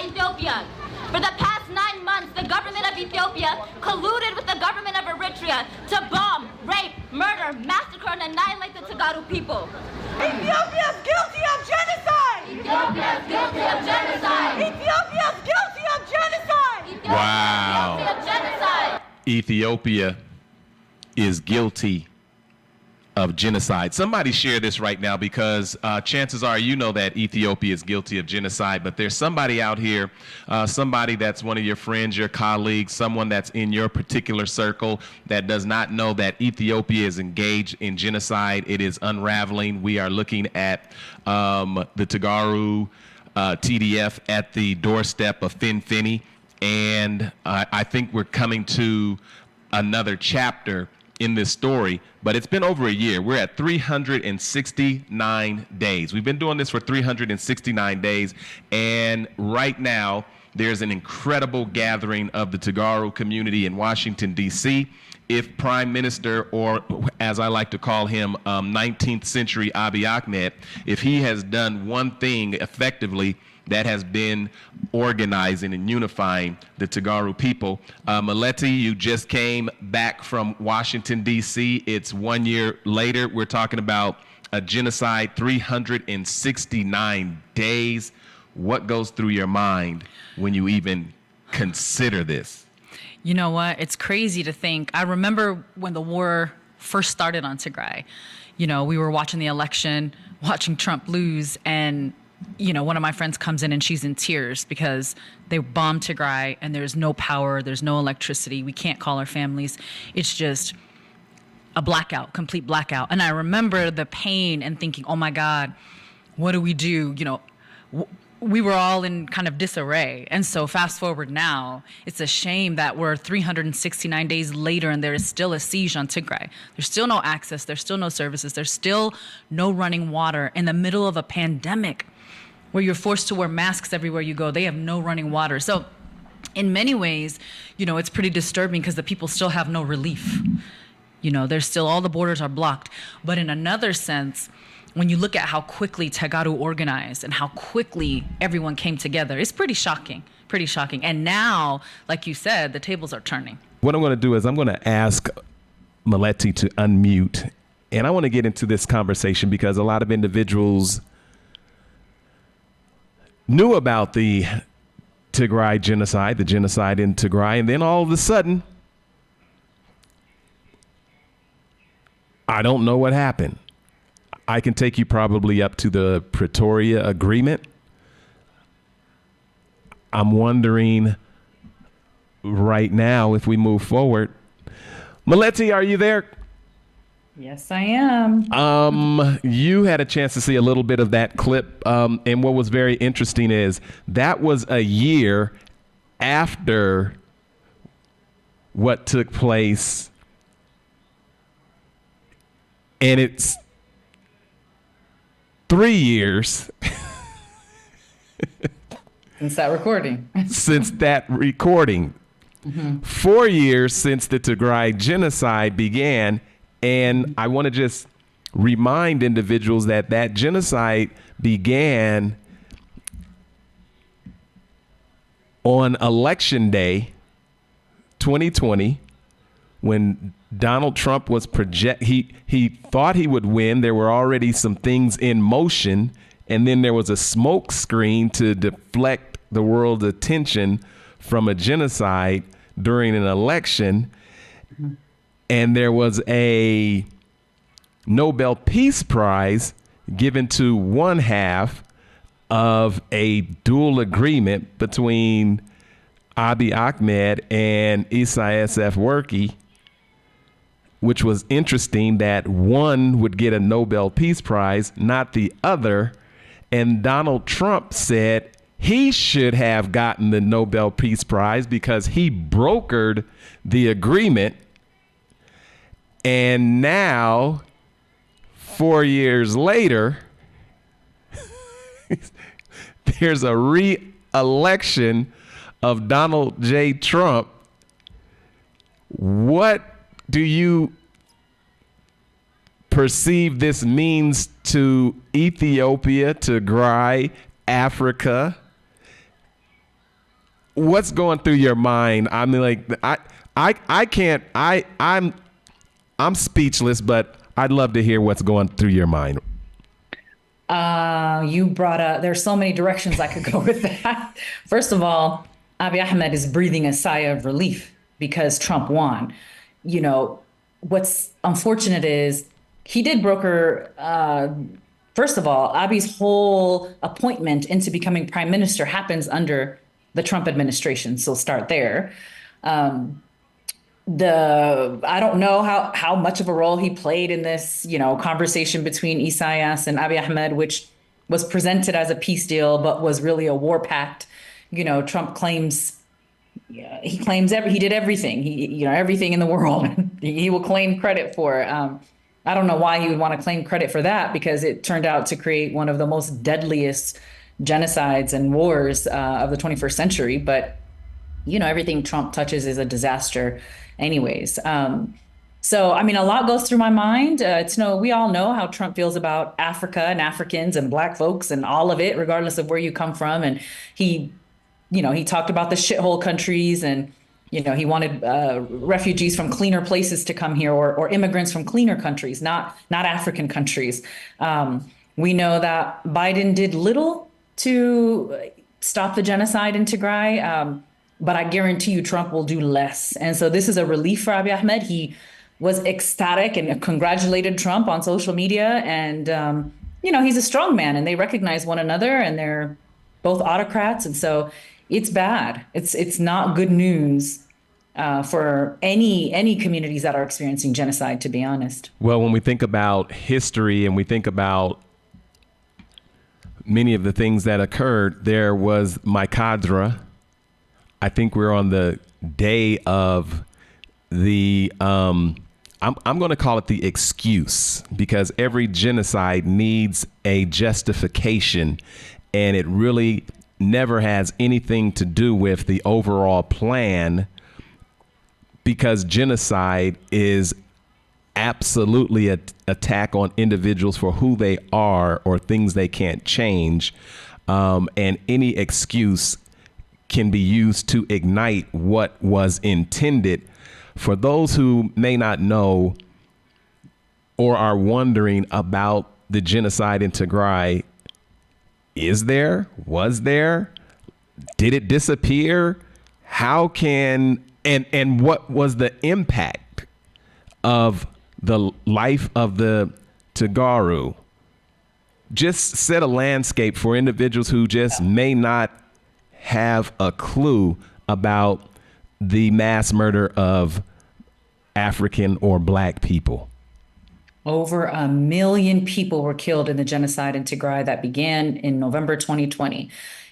by Ethiopia. For the past 9 months, the government of Ethiopia colluded with the government of Eritrea to bomb, rape, murder, massacre, and annihilate the Tigray people. Ethiopia is guilty of genocide! Ethiopia is guilty of genocide! Ethiopia is guilty of genocide! Wow. Guilty of genocide! Ethiopia is guilty of genocide. Somebody share this right now, because chances are you know that Ethiopia is guilty of genocide, but there's somebody out here, somebody that's one of your friends, your colleagues, someone that's in your particular circle that does not know that Ethiopia is engaged in genocide. It is unraveling. We are looking at the Tigray TDF at the doorstep of Finfinny, and I think we're coming to another chapter in this story, but it's been over a year. We're at 369 days. We've been doing this for 369 days, and right now there's an incredible gathering of the Tigray community in Washington, D.C. If Prime Minister, or as I like to call him, 19th century Abiy Ahmed, if he has done one thing effectively, that has been organizing and unifying the Tigray people. Maleti, you just came back from Washington, D.C. It's 1 year later. We're talking about a genocide, 369 days. What goes through your mind when you even consider this? You know what? It's crazy to think. I remember when the war first started on Tigray. You know, we were watching the election, watching Trump lose, and you know, one of my friends comes in and she's in tears because they bombed Tigray and there's no power, there's no electricity, we can't call our families. It's just a blackout, complete blackout. And I remember the pain and thinking, oh my God, what do we do? You know, we were all in kind of disarray. And so fast forward now, it's a shame that we're 369 days later and there is still a siege on Tigray. There's still no access, there's still no services, there's still no running water in the middle of a pandemic where you're forced to wear masks everywhere you go. They have no running water. So in many ways, you know, it's pretty disturbing because the people still have no relief. You know, there's still, all the borders are blocked. But in another sense, when you look at how quickly Tigray organized and how quickly everyone came together, it's pretty shocking, pretty shocking. And now, like you said, the tables are turning. What I'm going to do is I'm going to ask Maleti to unmute, and I want to get into this conversation because a lot of individuals knew about the Tigray genocide, the genocide in Tigray, and then all of a sudden, I don't know what happened. I can take you probably up to the Pretoria Agreement. I'm wondering right now, if we move forward, Maleti, are you there? Yes, I am. You had a chance to see a little bit of that clip. And what was very interesting is that was a year after what took place. And it's 3 years Since that recording. since that recording. 4 years since the Tigray genocide began. And I want to just remind individuals that that genocide began on Election Day 2020 when Donald Trump was he thought he would win. There were already some things in motion, and then there was a smoke screen to deflect the world's attention from a genocide during an election. And there was a Nobel Peace Prize given to one half of a dual agreement between Abiy Ahmed and Isaias Afwerki, which was interesting that one would get a Nobel Peace Prize, not the other. And Donald Trump said he should have gotten the Nobel Peace Prize because he brokered the agreement. And now, 4 years later, there's a re-election of Donald J. Trump. What do you perceive this means to Ethiopia, Tigray, Africa, what's going through your mind? I mean, like, I can't. I'm speechless, but I'd love to hear what's going through your mind. You brought up, there's so many directions I could go with that. First of all, Abiy Ahmed is breathing a sigh of relief because Trump won. You know, what's unfortunate is he did broker, first of all, Abiy's whole appointment into becoming prime minister happens under the Trump administration. So start there. I don't know how much of a role he played in this, conversation between Isaias and Abiy Ahmed, which was presented as a peace deal, but was really a war pact. Trump claims he did everything. Everything in the world. He will claim credit for. I don't know why he would want to claim credit for that, because it turned out to create one of the most deadliest genocides and wars of the 21st century. But everything Trump touches is a disaster anyways. So, I mean, a lot goes through my mind. We all know how Trump feels about Africa and Africans and Black folks and all of it, regardless of where you come from. And he talked about the shithole countries, and, he wanted refugees from cleaner places to come here, or immigrants from cleaner countries, not African countries. We know that Biden did little to stop the genocide in Tigray. But I guarantee you Trump will do less. And so this is a relief for Abiy Ahmed. He was ecstatic and congratulated Trump on social media. And, he's a strong man, and they recognize one another, and they're both autocrats. And so it's bad. It's not good news for any communities that are experiencing genocide, to be honest. Well, when we think about history and we think about many of the things that occurred, there was Mykadra. I think we're on the day of the, I'm going to call it the excuse, because every genocide needs a justification, and it really never has anything to do with the overall plan, because genocide is absolutely an attack on individuals for who they are or things they can't change. And any excuse can be used to ignite what was intended. For those who may not know or are wondering about the genocide in Tigray, was there, did it disappear? How can, and what was the impact of the life of the Tigray? Just set a landscape for individuals who just may not have a clue about the mass murder of African or Black people. Over 1 million people were killed in the genocide in Tigray that began in November 2020.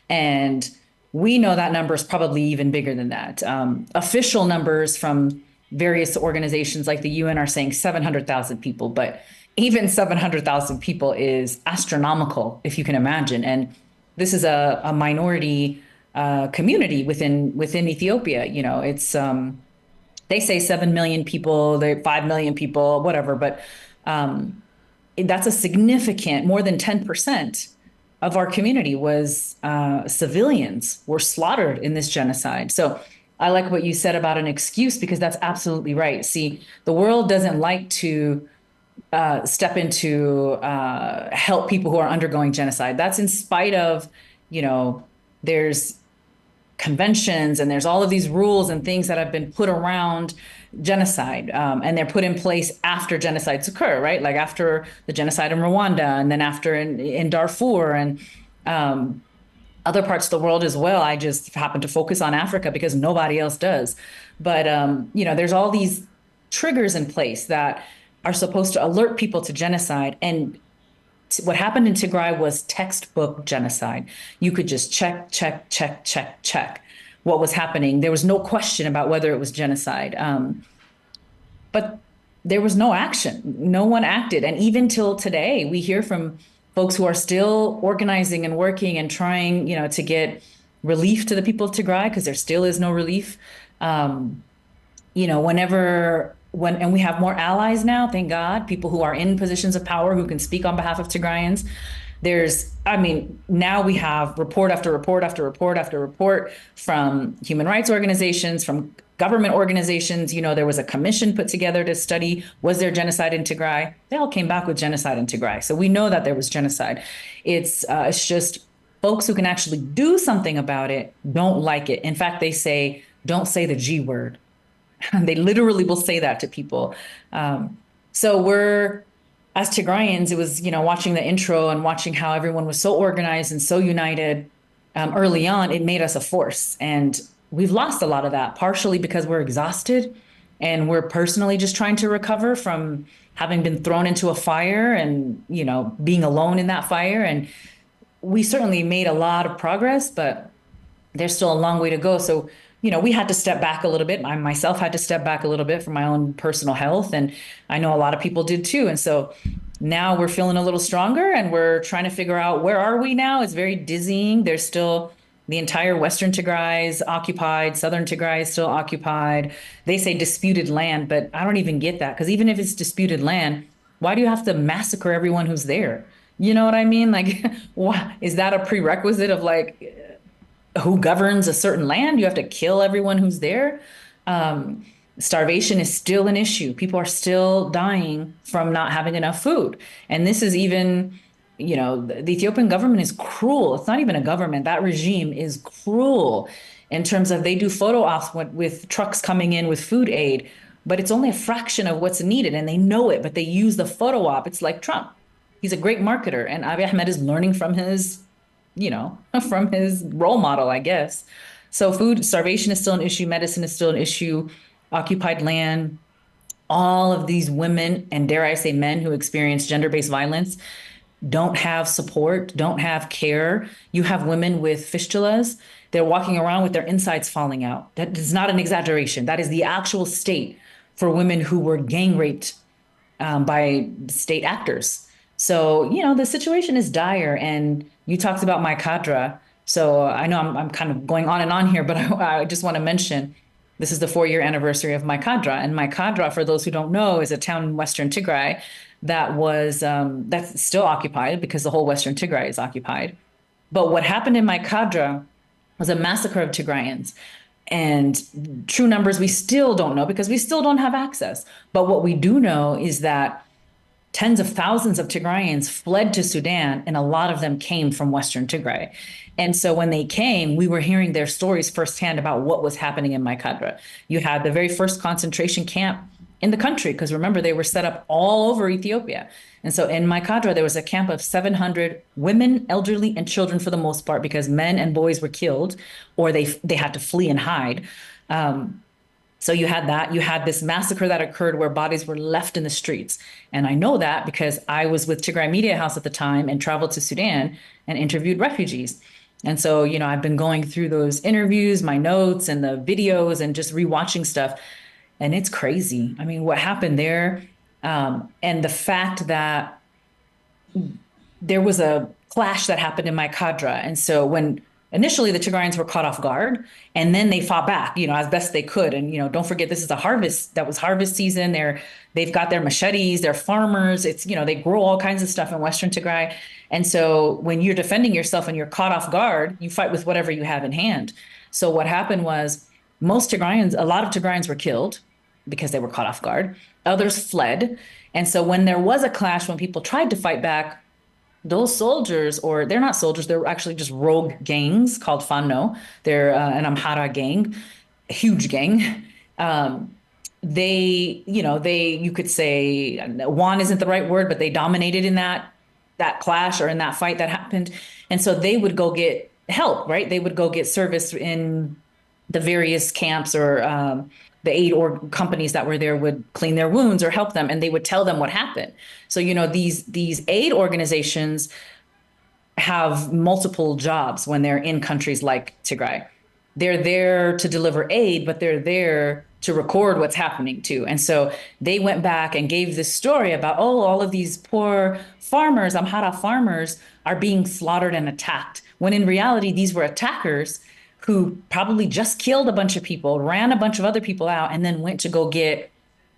And we know that number is probably even bigger than that. Official numbers from various organizations like the UN are saying 700,000 people, but even 700,000 people is astronomical, if you can imagine. And this is a minority community within Ethiopia. It's they say 7 million people, they're 5 million people, whatever, but that's a significant, more than 10% of our community was civilians were slaughtered in this genocide. So I like what you said about an excuse, because that's absolutely right. See, the world doesn't like to step into help people who are undergoing genocide. That's in spite of, there's conventions and there's all of these rules and things that have been put around genocide, and they're put in place after genocides occur, right? Like after the genocide in Rwanda, and then after in Darfur, and other parts of the world as well. I just happen to focus on Africa because nobody else does. But, there's all these triggers in place that are supposed to alert people to genocide. And what happened in Tigray was textbook genocide. You could just check what was happening. There was no question about whether it was genocide. But there was no action. No one acted. And even till today, we hear from folks who are still organizing and working and trying, to get relief to the people of Tigray, because there still is no relief. And we have more allies now, thank God, people who are in positions of power who can speak on behalf of Tigrayans. I mean, now we have report after report after report after report from human rights organizations, from government organizations. There was a commission put together to study, was there genocide in Tigray? They all came back with genocide in Tigray. So we know that there was genocide. It's just folks who can actually do something about it don't like it. In fact, they say, don't say the G word. They literally will say that to people. So as Tigrayans, it was, watching the intro and watching how everyone was so organized and so united early on, it made us a force. And we've lost a lot of that, partially because we're exhausted and we're personally just trying to recover from having been thrown into a fire and, being alone in that fire. And we certainly made a lot of progress, but there's still a long way to go. So, we had to step back a little bit. I myself had to step back a little bit for my own personal health. And I know a lot of people did too. And so now we're feeling a little stronger and we're trying to figure out where are we now. It's very dizzying. There's still the entire Western Tigray is occupied. Southern Tigray is still occupied. They say disputed land, but I don't even get that. Because even if it's disputed land, why do you have to massacre everyone who's there? You know what I mean? Like, is that a prerequisite of who governs a certain land? You have to kill everyone who's there. Starvation is still an issue. People are still dying from not having enough food. And this is even, the Ethiopian government is cruel. It's not even a government. That regime is cruel in terms of they do photo ops with trucks coming in with food aid, but it's only a fraction of what's needed. And they know it, but they use the photo op. It's like Trump. He's a great marketer. And Abiy Ahmed is learning from his from his role model, I guess. So food starvation is still an issue. Medicine is still an issue. Occupied land. All of these women, and dare I say men, who experience gender-based violence don't have support, don't have care. You have women with fistulas. They're walking around with their insides falling out. That is not an exaggeration. That is the actual state for women who were gang raped by state actors. So, the situation is dire. And you talked about my cadre. So I know I'm kind of going on and on here, but I just want to mention this is the 4-year anniversary of my cadre. And my cadre, for those who don't know, is a town in Western Tigray that was that's still occupied because the whole Western Tigray is occupied. But what happened in my cadre was a massacre of Tigrayans. And true numbers we still don't know because we still don't have access. But what we do know is that tens of thousands of Tigrayans fled to Sudan, and a lot of them came from Western Tigray. And so when they came, we were hearing their stories firsthand about what was happening in my cadre. You had the very first concentration camp in the country, because remember, they were set up all over Ethiopia. And so in my cadre, there was a camp of 700 women, elderly, and children for the most part, because men and boys were killed or they had to flee and hide. So you had that. You had this massacre that occurred where bodies were left in the streets. And I know that because I was with Tigray Media House at the time and traveled to Sudan and interviewed refugees. And so, I've been going through those interviews, my notes and the videos and just rewatching stuff. And it's crazy. I mean, what happened there and the fact that there was a clash that happened in my cadre. And so when initially the Tigrayans were caught off guard and then they fought back, as best they could. And, don't forget, this is a harvest. That was harvest season. They've got their machetes, they're farmers. It's, they grow all kinds of stuff in Western Tigray. And so when you're defending yourself and you're caught off guard, you fight with whatever you have in hand. So what happened was a lot of Tigrayans were killed because they were caught off guard. Others fled. And so when there was a clash, when people tried to fight back, those soldiers, or they're not soldiers, they're actually just rogue gangs called Fano. They're an Amhara gang, a huge gang. You could say, won isn't the right word, but they dominated in that clash or in that fight that happened. And so they would go get help, right? They would go get service in the various camps, or the aid or companies that were there would clean their wounds or help them, and they would tell them what happened. So, these aid organizations have multiple jobs when they're in countries like Tigray. They're there to deliver aid, but they're there to record what's happening too. And so they went back and gave this story about, all of these poor farmers, Amhara farmers, are being slaughtered and attacked, when in reality, these were attackers who probably just killed a bunch of people, ran a bunch of other people out, and then went to go get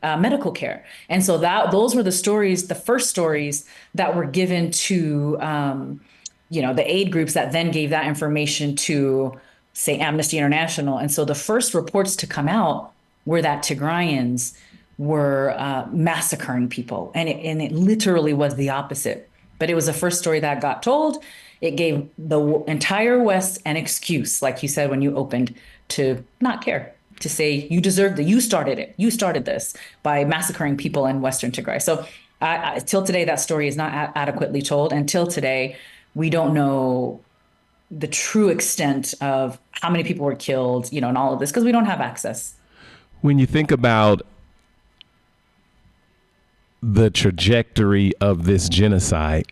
medical care. And so those were the stories, the first stories that were given to, the aid groups that then gave that information to, say, Amnesty International. And so the first reports to come out were that Tigrayans were massacring people. And it literally was the opposite. But it was the first story that got told. It gave the entire West an excuse, like you said when you opened, to not care, to say you deserved it, you started it, you started this by massacring people in Western Tigray. So till today, that story is not adequately told. Until today, we don't know the true extent of how many people were killed, and all of this, because we don't have access. When you think about the trajectory of this genocide,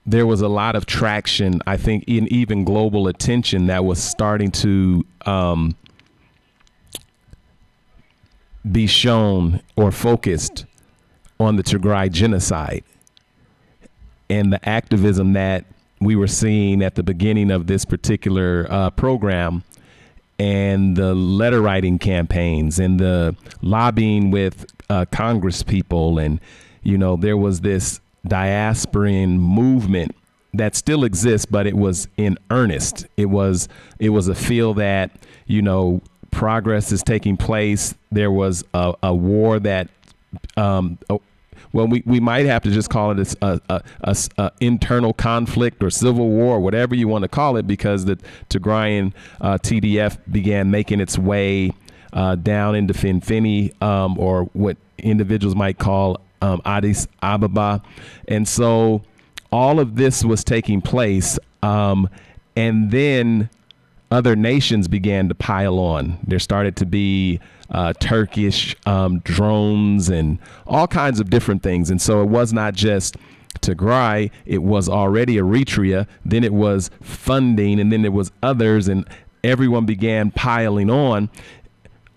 there was a lot of traction, I think, in even global attention that was starting to be shown or focused on the Tigray genocide and the activism that we were seeing at the beginning of this particular program, and the letter writing campaigns and the lobbying with Congress people. And, there was this diasporan movement that still exists, but it was in earnest. It was a feel that, progress is taking place. There was a war that, we might have to just call it a internal conflict or civil war, or whatever you want to call it, because the Tigrayan TDF began making its way down into Finfini, or what individuals might call Addis Ababa. And so all of this was taking place. And then other nations began to pile on. There started to be Turkish drones and all kinds of different things. And so it was not just Tigray, it was already Eritrea, then it was funding, and then there was others, and everyone began piling on.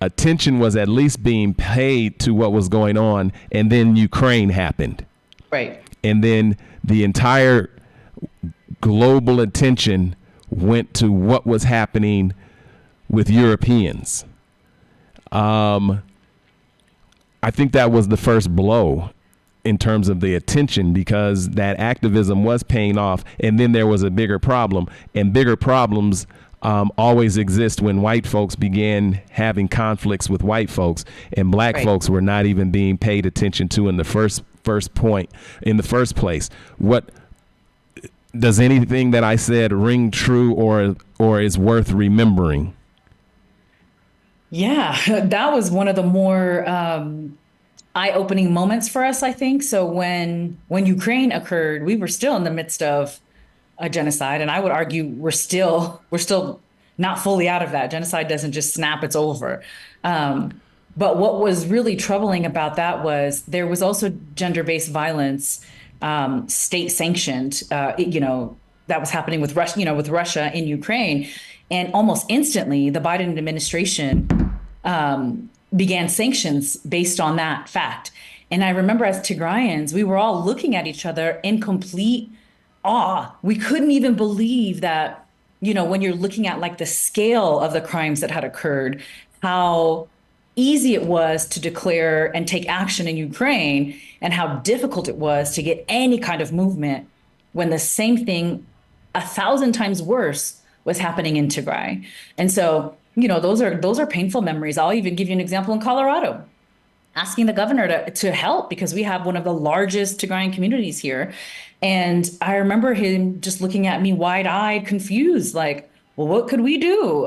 Attention was at least being paid to what was going on, and then Ukraine happened. Right. And then the entire global attention went to what was happening with Europeans. I think that was the first blow in terms of the attention, because that activism was paying off, and then there was a bigger problem, and bigger problems always exist when white folks began having conflicts with white folks, and black folks were not even being paid attention to in the first place. What does anything that I said ring true or is worth remembering? Yeah, that was one of the more eye-opening moments for us, I think. So when Ukraine occurred, we were still in the midst of a genocide, and I would argue we're still not fully out of that. Genocide doesn't just snap, it's over. But what was really troubling about that was there was also gender-based violence, state-sanctioned, that was happening with Russia in Ukraine. And almost instantly, the Biden administration began sanctions based on that fact. And I remember as Tigrayans, we were all looking at each other in complete awe. We couldn't even believe that, when you're looking at like the scale of the crimes that had occurred, how easy it was to declare and take action in Ukraine, and how difficult it was to get any kind of movement when the same thing 1,000 times worse was happening in Tigray. And so, those are painful memories. I'll even give you an example in Colorado, asking the governor to help, because we have one of the largest Tigrayan communities here. And I remember him just looking at me wide-eyed, confused, like, well, what could we do?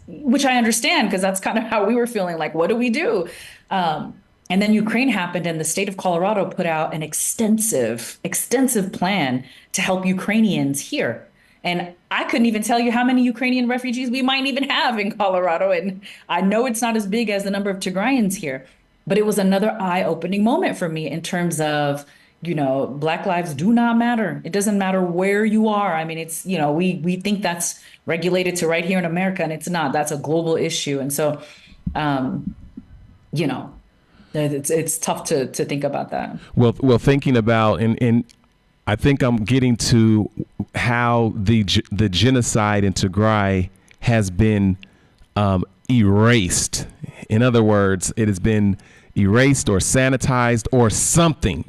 Which I understand, because that's kind of how we were feeling, like, what do we do? And then Ukraine happened, and the state of Colorado put out an extensive plan to help Ukrainians here. And I couldn't even tell you how many Ukrainian refugees we might even have in Colorado. And I know it's not as big as the number of Tigrayans here, but it was another eye-opening moment for me in terms of, Black lives do not matter. It doesn't matter where you are. I mean, it's, we think that's regulated to right here in America, and it's not. That's a global issue. And so, it's tough to think about that. Well, thinking about, and I think I'm getting to how the genocide in Tigray has been erased, In other words, it has been erased or sanitized or something.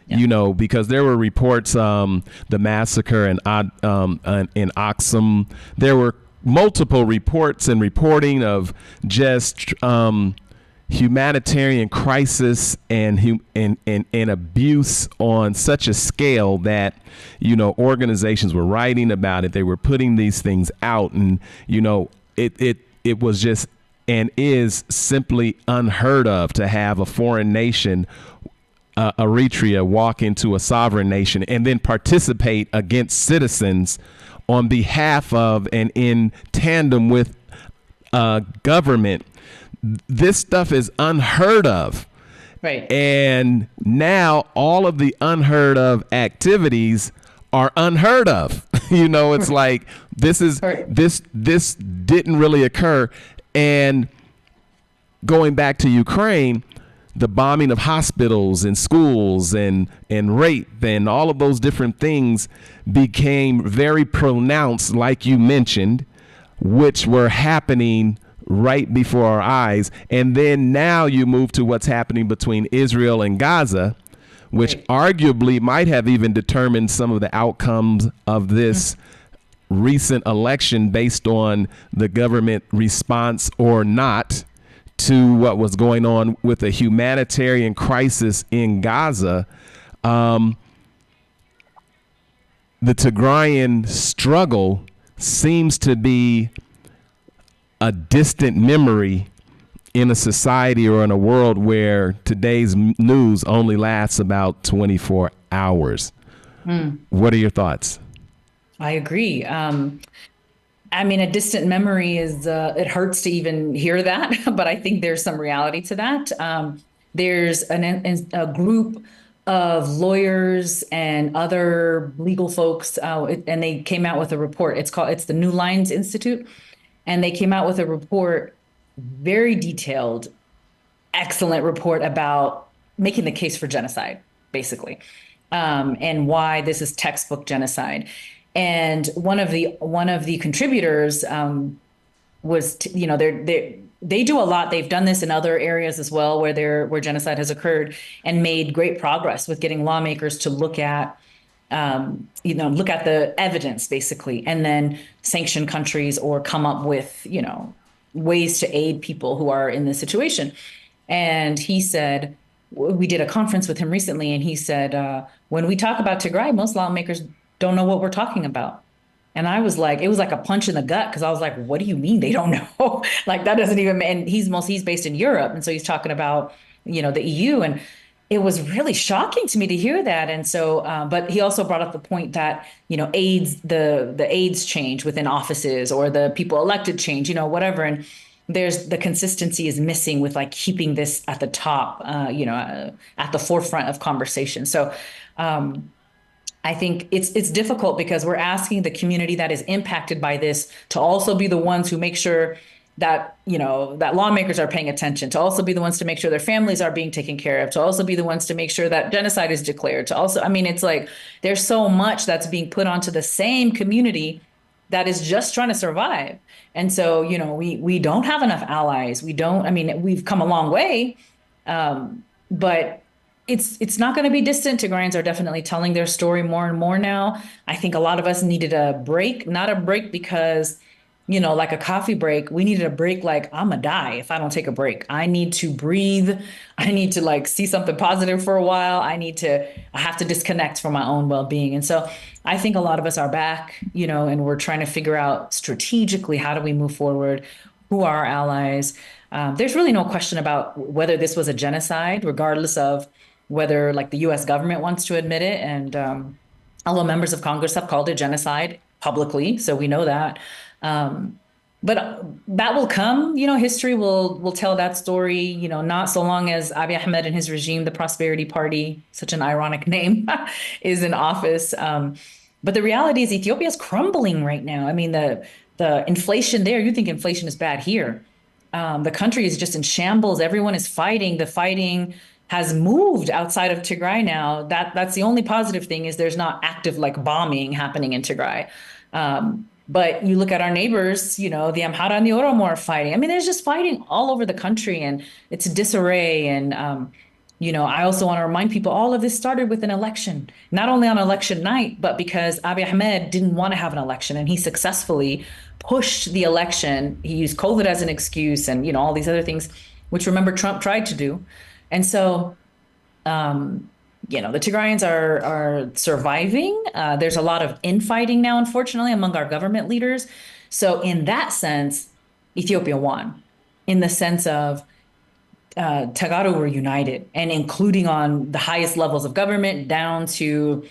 You know, because there were reports, the massacre in Aksum, there were multiple reports and reporting of just humanitarian crisis and abuse on such a scale that, you know, organizations were writing about it. They were putting these things out, and, you know, it was just and is simply unheard of to have a foreign nation, Eritrea, walk into a sovereign nation and then participate against citizens on behalf of and in tandem with government. This stuff is unheard of. Right. And now all of the unheard of activities are unheard of. You know, it's like this didn't really occur. And going back to Ukraine, the bombing of hospitals and schools and rape and all of those different things became very pronounced, like you mentioned, which were happening right before our eyes. And then now you move to what's happening between Israel and Gaza, which arguably might have even determined some of the outcomes of this recent election based on the government response or not to what was going on with a humanitarian crisis in Gaza. The Tigrayan struggle seems to be a distant memory in a society or in a world where today's news only lasts about 24 hours. What are your thoughts? I agree. I mean, a distant memory is, it hurts to even hear that, but I think there's some reality to that. There's a group of lawyers and other legal folks, and they came out with a report. It's the New Lines Institute, and they came out with a report, very detailed, excellent report about making the case for genocide, basically, and why this is textbook genocide. And one of the contributors was, they do a lot. They've done this in other areas as well, where genocide has occurred, and made great progress with getting lawmakers to look at the evidence, basically, and then sanction countries or come up with, ways to aid people who are in this situation. And he said, we did a conference with him recently, and he said, when we talk about Tigray, most lawmakers don't know what we're talking about. And I was like, it was like a punch in the gut, because I was like, what do you mean they don't know? Like, that doesn't even, and he's based in Europe. And so he's talking about, the EU. And it was really shocking to me to hear that. And so, but he also brought up the point that, AIDS, the AIDS change within offices, or the people elected change, whatever. And there's the consistency is missing with like keeping this at the top, at the forefront of conversation. So, I think it's difficult, because we're asking the community that is impacted by this to also be the ones who make sure that, that lawmakers are paying attention, to also be the ones to make sure their families are being taken care of, to also be the ones to make sure that genocide is declared, to also, it's like there's so much that's being put onto the same community that is just trying to survive. And so, we don't have enough allies. We've come a long way, but it's not going to be distant. Tigrayans are definitely telling their story more and more now. I think a lot of us needed a break, not a break because, like a coffee break. We needed a break like, I'm gonna die if I don't take a break. I need to breathe. I need to like see something positive for a while. I have to disconnect for my own well-being. And so I think a lot of us are back, and we're trying to figure out strategically, how do we move forward? Who are our allies? There's really no question about whether this was a genocide, regardless of whether like the U.S. government wants to admit it. And although members of Congress have called it genocide publicly, so we know that. But that will come, history will tell that story, not so long as Abiy Ahmed and his regime, the Prosperity Party, such an ironic name, is in office. But the reality is Ethiopia is crumbling right now. The inflation there, you think inflation is bad here. The country is just in shambles. Everyone is fighting. The fighting has moved outside of Tigray now. That's the only positive thing, is there's not active like bombing happening in Tigray. But you look at our neighbors, the Amhara and the Oromo are fighting. I mean, there's just fighting all over the country, and it's disarray. And, I also want to remind people all of this started with an election, not only on election night, but because Abiy Ahmed didn't want to have an election, and he successfully pushed the election. He used COVID as an excuse and, all these other things, which remember Trump tried to do. And so, the Tigrayans are surviving. There's a lot of infighting now, unfortunately, among our government leaders. So in that sense, Ethiopia won, in the sense of Tagaro were united, and including on the highest levels of government down to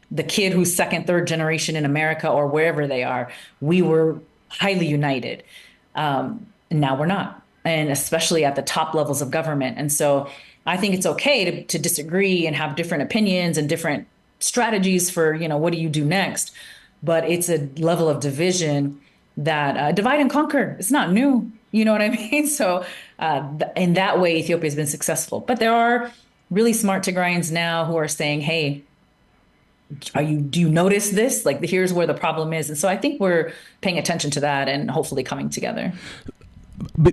the kid who's second, third generation in America or wherever they are. We were highly united. Now we're not, and especially at the top levels of government. And so I think it's okay to disagree and have different opinions and different strategies for, what do you do next? But it's a level of division that divide and conquer. It's not new. You know what I mean? So in that way, Ethiopia has been successful. But there are really smart Tigrayans now who are saying, hey, do you notice this? Like, here's where the problem is. And so I think we're paying attention to that and hopefully coming together.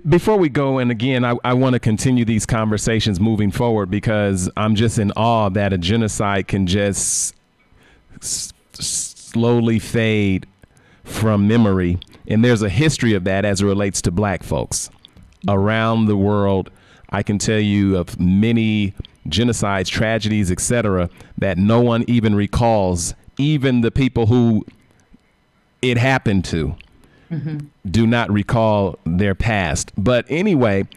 Before we go, and again, I want to continue these conversations moving forward, because I'm just in awe that a genocide can just slowly fade from memory. And there's a history of that as it relates to Black folks around the world. I can tell you of many genocides, tragedies, etc., that no one even recalls, even the people who it happened to. Do not recall their past. But anyway,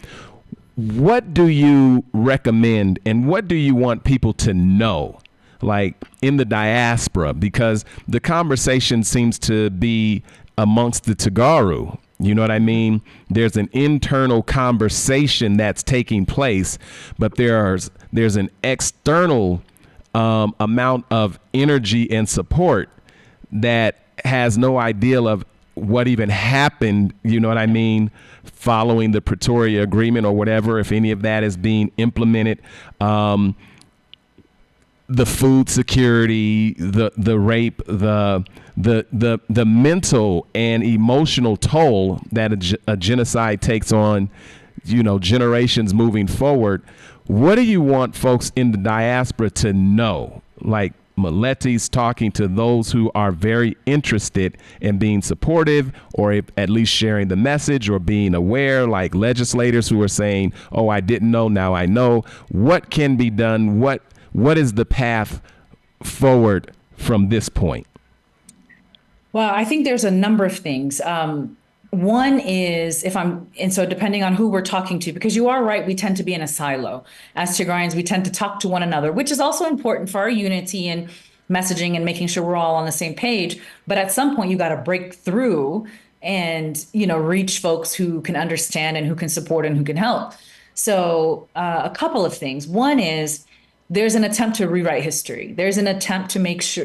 what do you recommend and what do you want people to know, like in the diaspora? Because the conversation seems to be amongst the Tagaru. You know what I mean? There's an internal conversation that's taking place, but there's an external amount of energy and support that has no idea of what even happened, you know what I mean, following the Pretoria Agreement or whatever, if any of that is being implemented. The food security, the rape, the mental and emotional toll that a genocide takes on, generations moving forward. What do you want folks in the diaspora to know? Like, Miletti's talking to those who are very interested in being supportive, or at least sharing the message or being aware, like legislators who are saying, oh, I didn't know, now I know. What can be done? What is the path forward from this point? Well, I think there's a number of things. One is and so depending on who we're talking to, because you are right, we tend to be in a silo. As Tigrayans, we tend to talk to one another, which is also important for our unity and messaging and making sure we're all on the same page. But at some point, you got to break through and, reach folks who can understand and who can support and who can help. So a couple of things. One is there's an attempt to rewrite history. There's an attempt to make sure,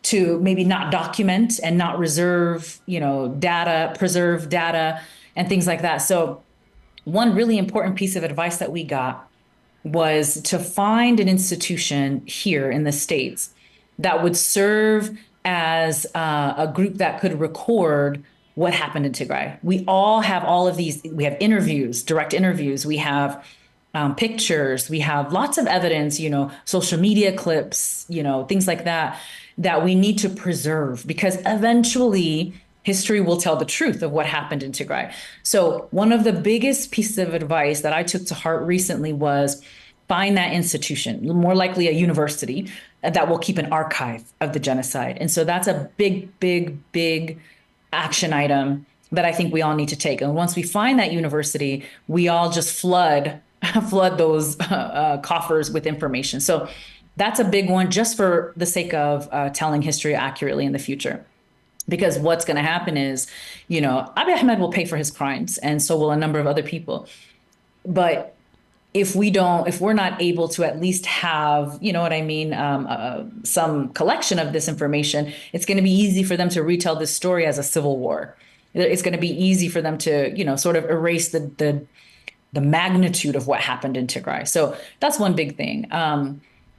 to maybe not document and not reserve, data, preserve data and things like that. So one really important piece of advice that we got was to find an institution here in the States that would serve as a group that could record what happened in Tigray. We all have all of these. We have interviews, direct interviews. We have pictures. We have lots of evidence, social media clips, things like that we need to preserve, because eventually history will tell the truth of what happened in Tigray. So one of the biggest pieces of advice that I took to heart recently was find that institution, more likely a university, that will keep an archive of the genocide. And so that's a big action item that I think we all need to take. And once we find that university, we all just flood those coffers with information. So that's a big one, just for the sake of telling history accurately in the future. Because what's going to happen is, Abiy Ahmed will pay for his crimes, and so will a number of other people. But if we're not able to at least have, some collection of this information, it's going to be easy for them to retell this story as a civil war. It's going to be easy for them to, sort of erase the magnitude of what happened in Tigray. So that's one big thing.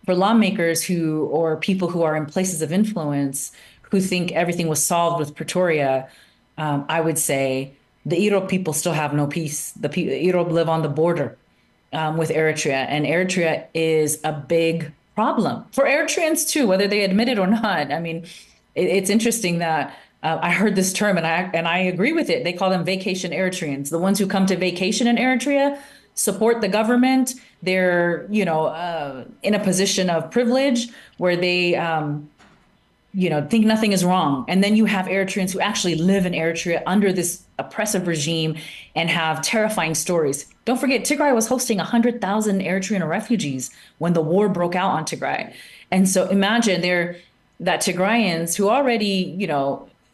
For lawmakers or people who are in places of influence, who think everything was solved with Pretoria, I would say the Irob people still have no peace. The Irob live on the border with Eritrea, and Eritrea is a big problem for Eritreans too, whether they admit it or not. I mean, it's interesting that I heard this term, and I agree with it. They call them vacation Eritreans. The ones who come to vacation in Eritrea support the government. They're in a position of privilege where they think nothing is wrong. And then you have Eritreans who actually live in Eritrea under this oppressive regime and have terrifying stories. Don't forget, Tigray was hosting 100,000 Eritrean refugees when the war broke out on Tigray. And so imagine that Tigrayans who already,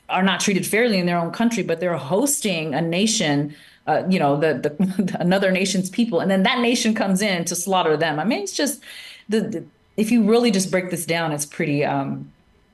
are not treated fairly in their own country, but they're hosting a nation, another nation's people. And then that nation comes in to slaughter them. I mean, it's just, if you really just break this down, it's pretty,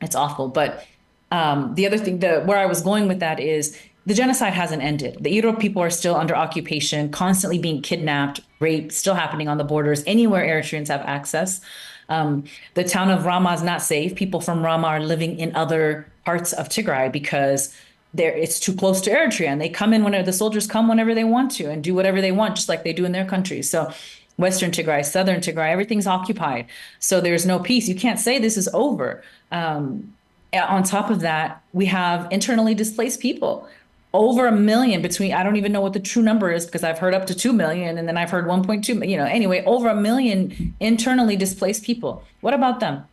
it's awful. But the other thing, where I was going with that is the genocide hasn't ended. The Irob people are still under occupation, constantly being kidnapped, raped, still happening on the borders, anywhere Eritreans have access. The town of Ramah is not safe. People from Ramah are living in other parts of Tigray because it's too close to Eritrea, and they come in whenever the soldiers come whenever they want to and do whatever they want, just like they do in their countries. So Western Tigray, Southern Tigray, everything's occupied. So there's no peace. You can't say this is over. On top of that, we have internally displaced people. Over 1 million between, I don't even know what the true number is because I've heard up to 2 million and then I've heard 1.2 million, anyway, over 1 million internally displaced people. What about them?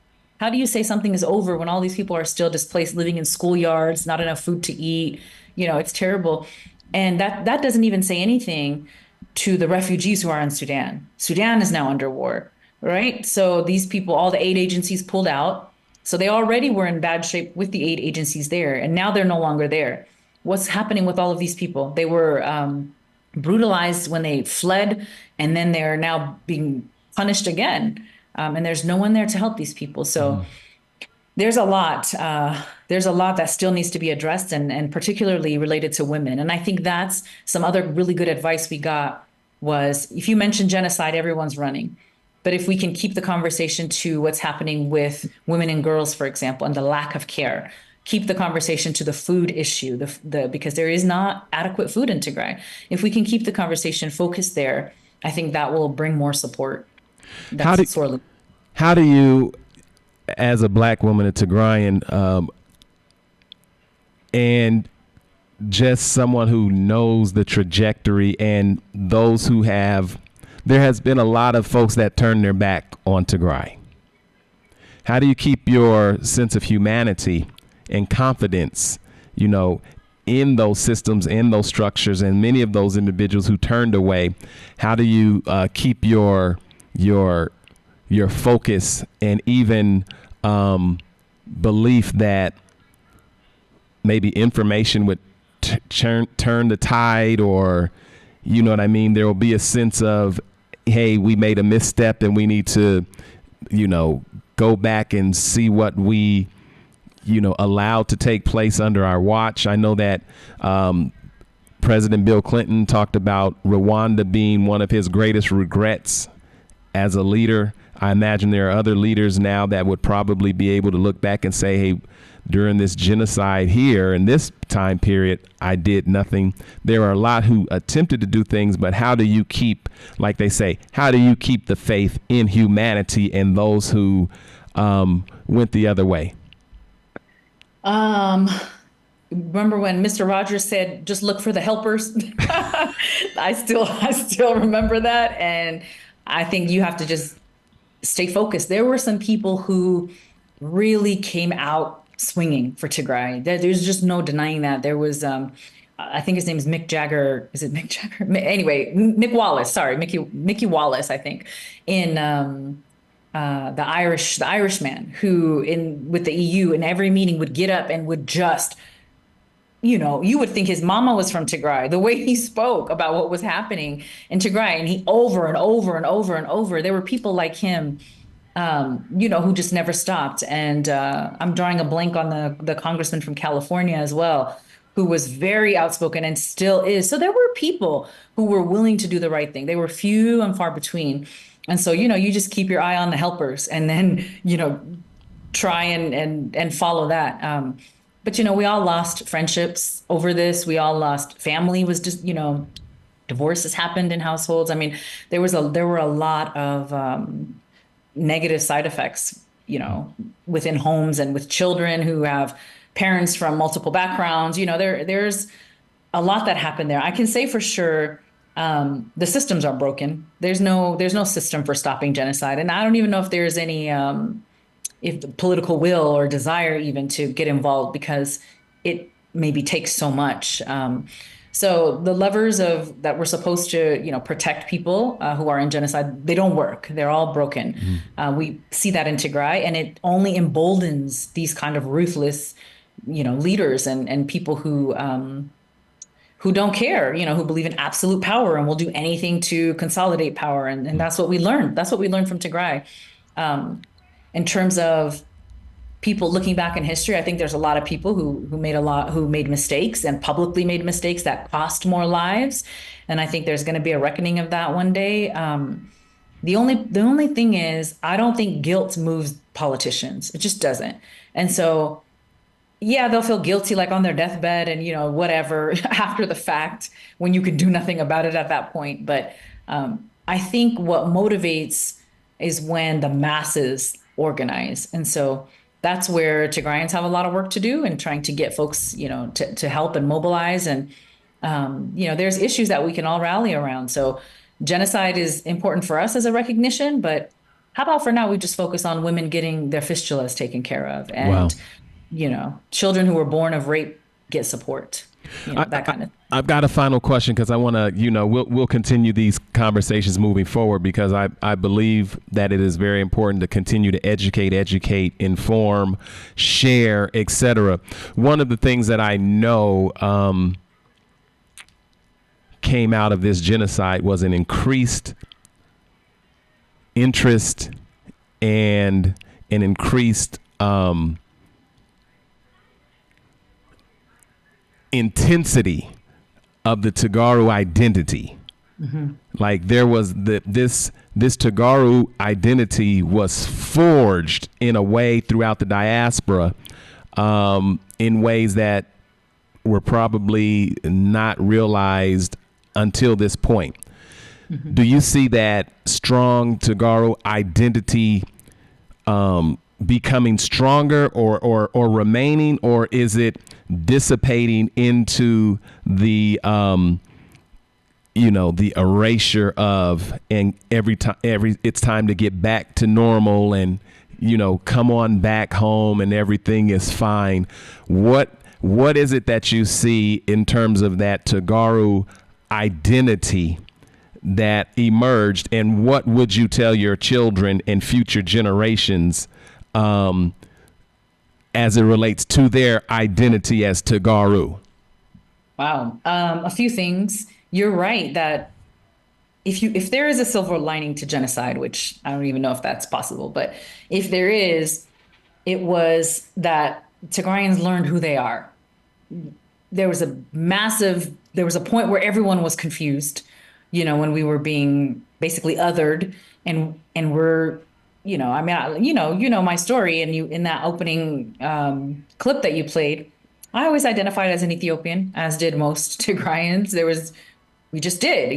How do you say something is over when all these people are still displaced, living in schoolyards, not enough food to eat? It's terrible. And that doesn't even say anything to the refugees who are in Sudan. Sudan is now under war, right? So these people, all the aid agencies pulled out. So they already were in bad shape with the aid agencies there, and now they're no longer there. What's happening with all of these people? They were brutalized when they fled, and then they're now being punished again. And there's no one there to help these people. So there's a lot. There's a lot that still needs to be addressed, and particularly related to women. And I think that's some other really good advice we got was, if you mention genocide, everyone's running. But if we can keep the conversation to what's happening with women and girls, for example, and the lack of care, keep the conversation to the food issue, because there is not adequate food in Tigray. If we can keep the conversation focused there, I think that will bring more support. How do you, as a Black woman, a Tigrayan, and just someone who knows the trajectory and those who there has been a lot of folks that turn their back on Tigray. How do you keep your sense of humanity and confidence, in those systems, in those structures, and many of those individuals who turned away? How do you keep your focus and even belief that maybe information would turn the tide, or there will be a sense of, hey, we made a misstep and we need to go back and see what we allowed to take place under our watch. I know that President Bill Clinton talked about Rwanda being one of his greatest regrets as a leader. I imagine there are other leaders now that would probably be able to look back and say, hey, during this genocide here in this time period, I did nothing. There are a lot who attempted to do things, but how do you keep, like they say, how do you keep the faith in humanity and those who went the other way? Remember when Mr. Rogers said, just look for the helpers? I still remember that. And I think you have to just stay focused. There were some people who really came out swinging for Tigray. There's just no denying that. There was, I think his name is Mick Jagger. Is it Mick Jagger? Anyway, Mick Wallace. Sorry, Mickey Wallace. I think in the Irishman, who with the EU in every meeting would get up and would just, you would think his mama was from Tigray, the way he spoke about what was happening in Tigray, and he over and over and over and over. There were people like him, who just never stopped. And I'm drawing a blank on the congressman from California as well, who was very outspoken and still is. So there were people who were willing to do the right thing. They were few and far between. And so, you just keep your eye on the helpers, and then, try and follow that. But we all lost friendships over this. We all lost family. Was just divorces happened in households. I mean, there were a lot of negative side effects, within homes and with children who have parents from multiple backgrounds. There's a lot that happened there. I can say for sure, the systems are broken. There's no system for stopping genocide, and I don't even know if there's any if the political will or desire even to get involved, because it maybe takes so much. So the levers that were supposed to, protect people who are in genocide, they don't work. They're all broken. We see that in Tigray, and it only emboldens these kind of ruthless, leaders and people who don't care, who believe in absolute power and will do anything to consolidate power. And that's what we learned. That's what we learned from Tigray. In terms of people looking back in history, I think there's a lot of people who made mistakes and publicly made mistakes that cost more lives. And I think there's going to be a reckoning of that one day. The only thing is, I don't think guilt moves politicians. It just doesn't. And so, yeah, they'll feel guilty like on their deathbed and, whatever after the fact, when you can do nothing about it at that point. But I think what motivates is when the masses organize. And so that's where Tigrayans have a lot of work to do in trying to get folks, to help and mobilize. And, there's issues that we can all rally around. So genocide is important for us as a recognition, but how about for now, we just focus on women getting their fistulas taken care of, and, children who were born of rape get support, that kind of. I've got a final question, because I want to, we'll continue these conversations moving forward, because I believe that it is very important to continue to educate, inform, share, etc. One of the things that I know came out of this genocide was an increased interest and an increased intensity of the Tagaru identity. Mm-hmm. Like there was this Tagaru identity was forged in a way throughout the diaspora, in ways that were probably not realized until this point. Mm-hmm. Do you see that strong Tagaru identity becoming stronger or remaining, or is it dissipating into the the erasure of, and it's time to get back to normal and come on back home and everything is fine? What is it that you see in terms of that Tagaru identity that emerged, and what would you tell your children and future generations as it relates to their identity as Tagaru? Wow. A few things. You're right that if there is a silver lining to genocide, which I don't even know if that's possible, but if there is, it was that Tigrayans learned who they are. There was a point where everyone was confused, when we were being basically othered, and we're, my story, and you, in that opening clip that you played, I always identified as an Ethiopian, as did most Tigrayans. We just did,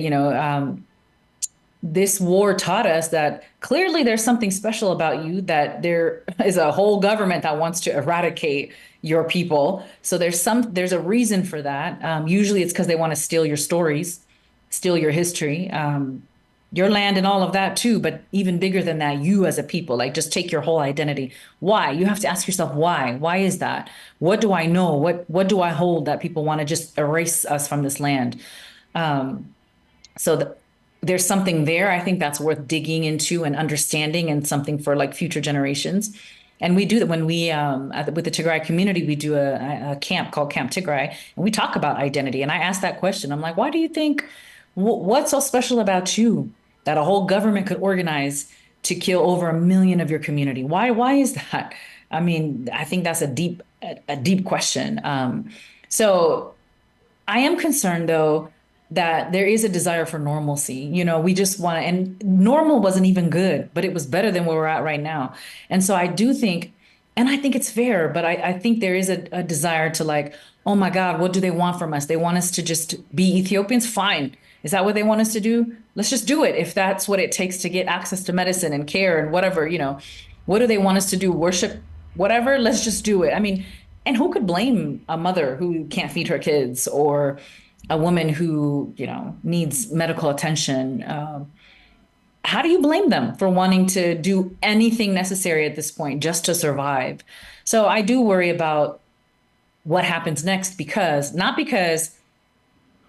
this war taught us that clearly there's something special about you, that there is a whole government that wants to eradicate your people. So there's a reason for that. Usually it's because they want to steal your stories, steal your history, your land and all of that too. But even bigger than that, you as a people, like just take your whole identity. Why? You have to ask yourself, why? Why is that? What do I know? What do I hold that people want to just erase us from this land? There's something there. I think that's worth digging into and understanding, and something for like future generations. And we do that when we, with the Tigray community, we do a camp called Camp Tigray, and we talk about identity. And I ask that question. I'm like, why do you think, what's so special about you that a whole government could organize to kill over 1 million of your community? Why is that? I mean, I think that's a deep question. So I am concerned, though, that there is a desire for normalcy. We just want to, and normal wasn't even good, but it was better than where we're at right now. And so I do think And I think it's fair, but I think there is a desire to like, oh my God, what do they want from us? They want us to just be Ethiopians? Fine. Is that what they want us to do? Let's just do it. If that's what it takes to get access to medicine and care and whatever, what do they want us to do? Worship whatever? Let's just do it. I mean, and who could blame a mother who can't feed her kids or a woman who, needs medical attention? How do you blame them for wanting to do anything necessary at this point just to survive? So I do worry about what happens next not because,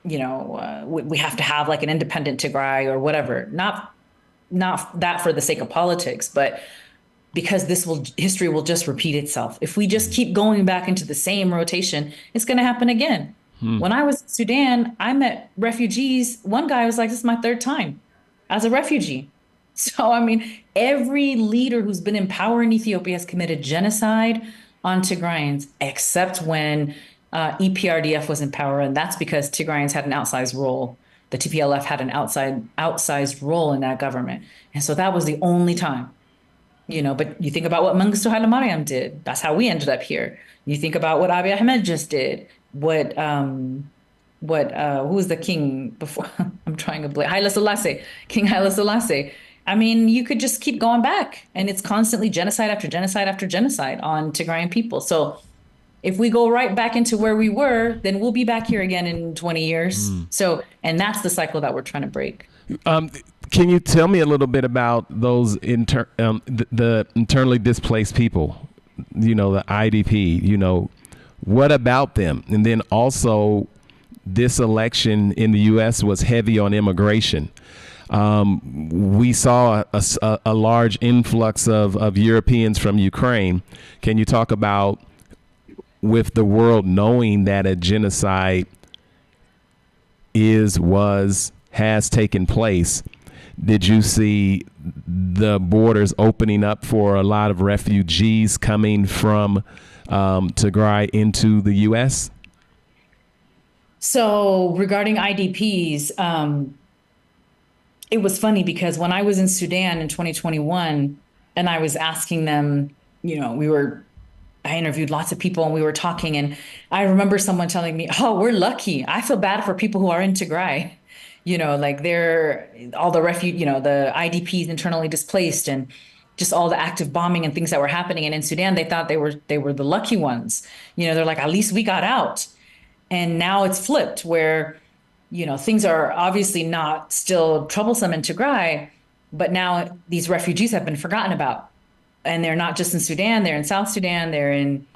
we have to have like an independent Tigray or whatever, not that for the sake of politics, but because history will just repeat itself. If we just keep going back into the same rotation, it's going to happen again. When I was in Sudan, I met refugees. One guy was like, this is my third time as a refugee. So, I mean, every leader who's been in power in Ethiopia has committed genocide on Tigrayans, except when EPRDF was in power. And that's because Tigrayans had an outsized role. The TPLF had an outsized role in that government. And so that was the only time, but you think about what Mengistu Haile Mariam did. That's how we ended up here. You think about what Abiy Ahmed just did, who was the king before? I'm trying to blame Haile Selassie, King Haile Selassie. I mean, you could just keep going back, and it's constantly genocide after genocide after genocide on Tigrayan people. So if we go right back into where we were, then we'll be back here again in 20 years. And that's the cycle that we're trying to break. Can you tell me a little bit about those the internally displaced people, the IDP, what about them? And then also this election in the U.S. was heavy on immigration. We saw a large influx of Europeans from Ukraine. Can you talk about, with the world knowing that a genocide has taken place, did you see the borders opening up for a lot of refugees coming from Tigray into the U.S.? So regarding IDPs, it was funny because when I was in Sudan in 2021 and I was asking them, I interviewed lots of people and we were talking, and I remember someone telling me, oh, we're lucky. I feel bad for people who are in Tigray, like they're all the the IDPs internally displaced and just all the active bombing and things that were happening. And in Sudan, they thought they were the lucky ones. They're like, at least we got out. And now it's flipped where, things are obviously not still troublesome in Tigray, but now these refugees have been forgotten about. And they're not just in Sudan, they're in South Sudan, they're in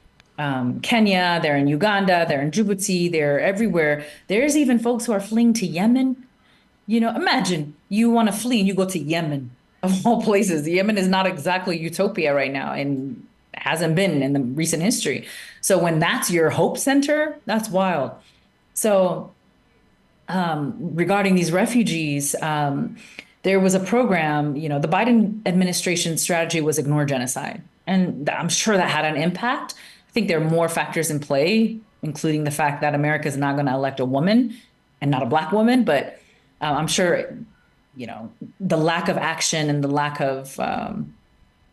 Kenya, they're in Uganda, they're in Djibouti, they're everywhere. There's even folks who are fleeing to Yemen. Imagine you want to flee and you go to Yemen, of all places. Yemen is not exactly utopia right now and hasn't been in the recent history. So when that's your hope center, that's wild. So regarding these refugees, there was a program, the Biden administration strategy was ignore genocide. And I'm sure that had an impact. I think there are more factors in play, including the fact that America is not going to elect a woman and not a Black woman. But I'm sure, the lack of action and the lack of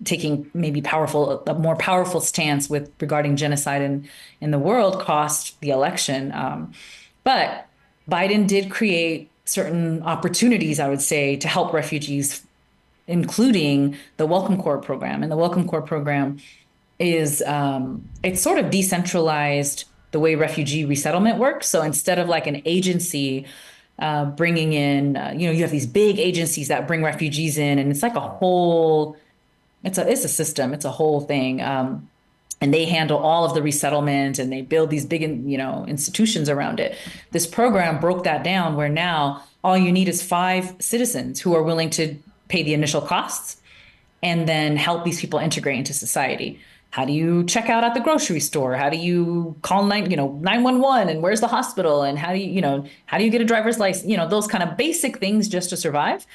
taking maybe a more powerful stance regarding genocide in the world cost the election. But Biden did create certain opportunities, I would say, to help refugees, including the Welcome Corps program. And the Welcome Corps program is, it's sort of decentralized the way refugee resettlement works. So instead of like an agency bringing in, you have these big agencies that bring refugees in, and it's like it's a system, it's a whole thing. And they handle all of the resettlement and they build these big, institutions around it. This program broke that down where now all you need is 5 citizens who are willing to pay the initial costs and then help these people integrate into society. How do you check out at the grocery store? How do you call 911 and where's the hospital? And how do you get a driver's license? Those kind of basic things just to survive.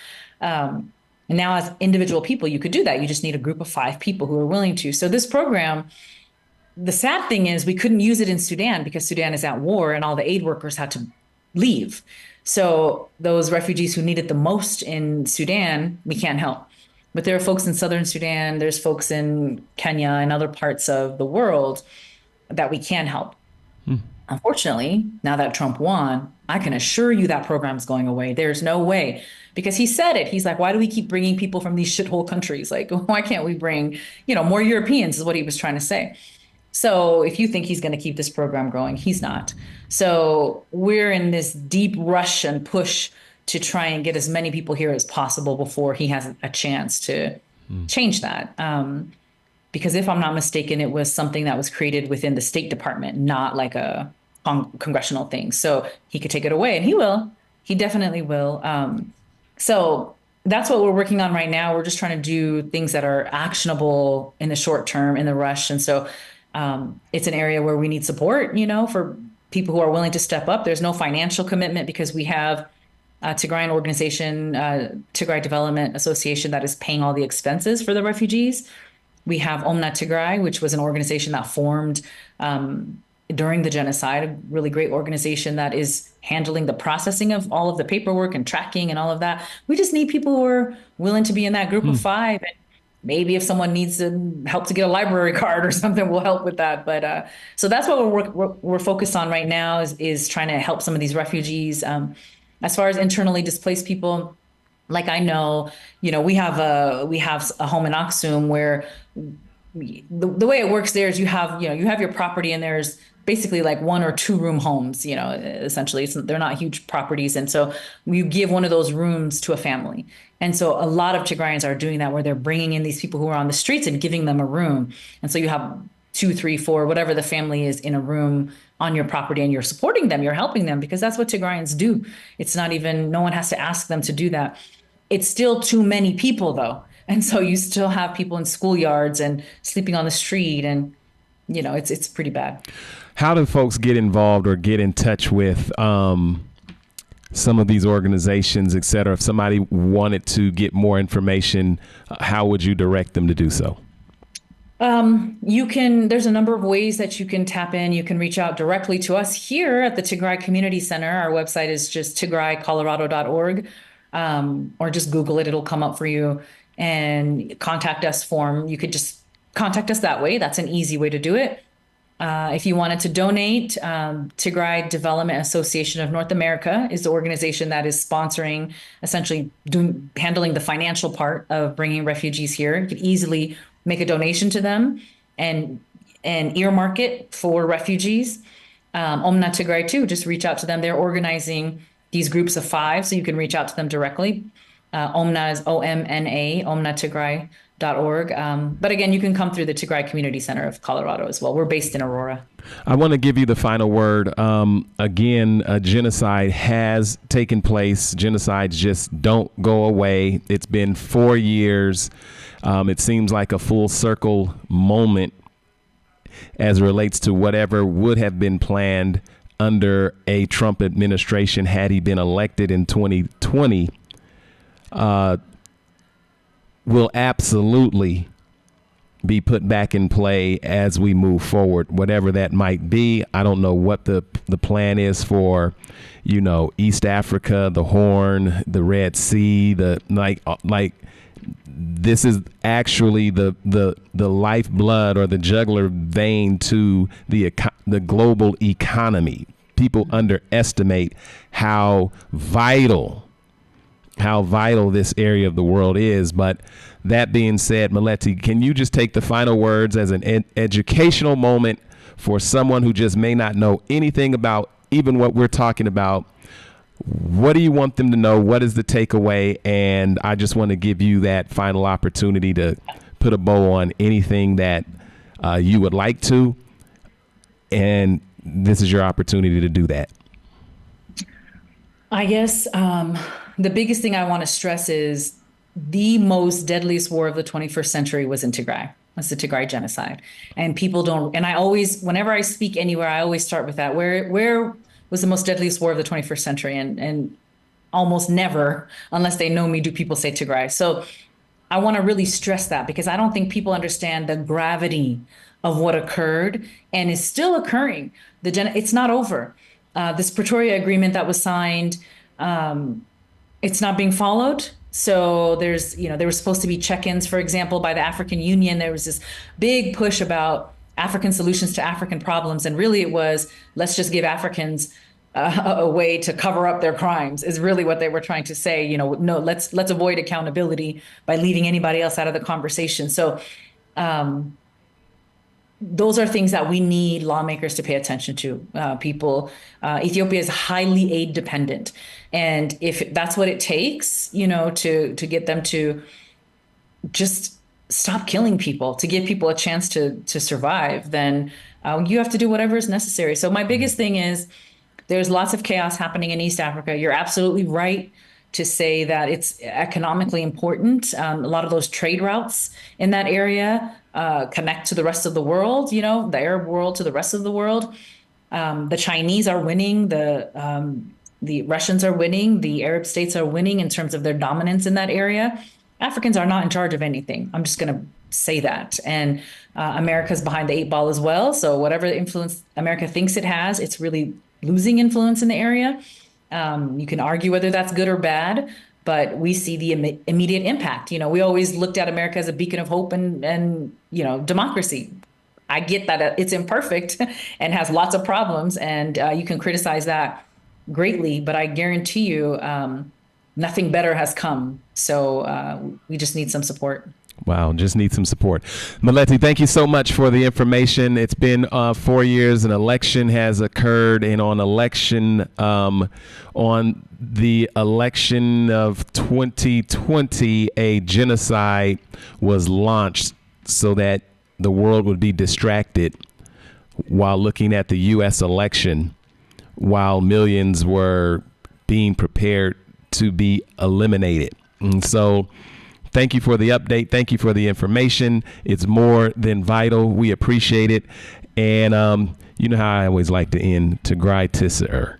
And now as individual people, you could do that. You just need a group of 5 people who are willing to. So this program, the sad thing is we couldn't use it in Sudan because Sudan is at war and all the aid workers had to leave. So those refugees who need it the most in Sudan, we can't help. But there are folks in Southern Sudan, there's folks in Kenya and other parts of the world that we can help. Unfortunately, now that Trump won, I can assure you that program's going away. There's no way, because he said it. He's like, why do we keep bringing people from these shithole countries? Like, why can't we bring, more Europeans is what he was trying to say. So if you think he's going to keep this program going, he's not. So we're in this deep rush and push to try and get as many people here as possible before he has a chance to change that. Because if I'm not mistaken, it was something that was created within the State Department, not like a congressional thing. So he could take it away, and he will. He definitely will. So that's what we're working on right now. We're just trying to do things that are actionable in the short term, in the rush. And so it's an area where we need support, for people who are willing to step up. There's no financial commitment because we have a Tigrayan organization, Tigray Development Association, that is paying all the expenses for the refugees. We have Omna Tigray, which was an organization that formed during the genocide, a really great organization that is handling the processing of all of the paperwork and tracking and all of that. We just need people who are willing to be in that group of 5. And maybe if someone needs to help to get a library card or something, we'll help with that. But so that's what we're focused on right now is trying to help some of these refugees. As far as internally displaced people, like I know, we have a home in Aksum where the way it works there is you have your property, and there's basically like 1 or 2 room homes, essentially they're not huge properties. And so you give one of those rooms to a family. And so a lot of Tigrayans are doing that, where they're bringing in these people who are on the streets and giving them a room. And so you have 2, 3, 4, whatever the family is, in a room on your property, and you're supporting them, you're helping them, because that's what Tigrayans do. It's not even, no one has to ask them to do that. It's still too many people though. And so you still have people in schoolyards and sleeping on the street, and it's pretty bad. How do folks get involved or get in touch with some of these organizations, et cetera? If somebody wanted to get more information, how would you direct them to do so? There's a number of ways that you can tap in. You can reach out directly to us here at the Tigray Community Center. Our website is just tigraycolorado.org, or just Google it. It'll come up for you, and contact us form. You could just contact us that way. That's an easy way to do it. If you wanted to donate, Tigray Development Association of North America is the organization that is sponsoring, essentially handling the financial part of bringing refugees here. You could easily make a donation to them and earmark it for refugees. Omna Tigray too, just reach out to them. They're organizing these groups of 5, so you can reach out to them directly. Omna is OMNA, omnatigray.org. But again, you can come through the Tigray Community Center of Colorado as well. We're based in Aurora. I want to give you the final word. Again, a genocide has taken place. Genocides just don't go away. It's been 4 years. It seems like a full circle moment as it relates to whatever would have been planned under a Trump administration had he been elected in 2020. Will absolutely be put back in play as we move forward, whatever that might be. I don't know what the plan is for, East Africa, the Horn, the Red Sea, like this is actually the lifeblood or the jugular vein to the global economy. People underestimate how vital this area of the world is. But that being said, Maleti, can you just take the final words as an educational moment for someone who just may not know anything about even what we're talking about? What do you want them to know? What is the takeaway? And I just want to give you that final opportunity to put a bow on anything that you would like to. And this is your opportunity to do that. I guess the biggest thing I want to stress is the most deadliest war of the 21st century was in Tigray. That's the Tigray Genocide. And people don't, and I always, whenever I speak anywhere, I always start with that. Where was the most deadliest war of the 21st century? And almost never, unless they know me, do people say Tigray. So I want to really stress that, because I don't think people understand the gravity of what occurred and is still occurring. It's not over. This Pretoria Agreement that was signed, it's not being followed. So there were supposed to be check-ins, for example, by the African Union. There was this big push about African solutions to African problems. And really it was, let's just give Africans a way to cover up their crimes is really what they were trying to say. No, let's avoid accountability by leaving anybody else out of the conversation. So those are things that we need lawmakers to pay attention to. Ethiopia is highly aid dependent. And if that's what it takes, to get them to just stop killing people, to give people a chance to survive, then you have to do whatever is necessary. So my biggest thing is there's lots of chaos happening in East Africa. You're absolutely right to say that it's economically important. A lot of those trade routes in that area connect to the rest of the world, the Arab world to the rest of the world. The Chinese are winning, the Russians are winning, the Arab states are winning in terms of their dominance in that area. Africans are not in charge of anything. I'm just going to say that. And America's behind the 8 ball as well. So whatever influence America thinks it has, it's really losing influence in the area. You can argue whether that's good or bad, but we see the immediate impact. We always looked at America as a beacon of hope and democracy. I get that it's imperfect and has lots of problems, and you can criticize that greatly, but I guarantee you nothing better has come. So we just need some support. Wow, just need some support. Maleti, thank you so much for the information. It's been 4 years. An election has occurred, and on the election of 2020, a genocide was launched so that the world would be distracted while looking at the U.S. election, while millions were being prepared to be eliminated. And so thank you for the update. Thank you for the information. It's more than vital. We appreciate it. And you know how I always like to end, Tigray Tisser.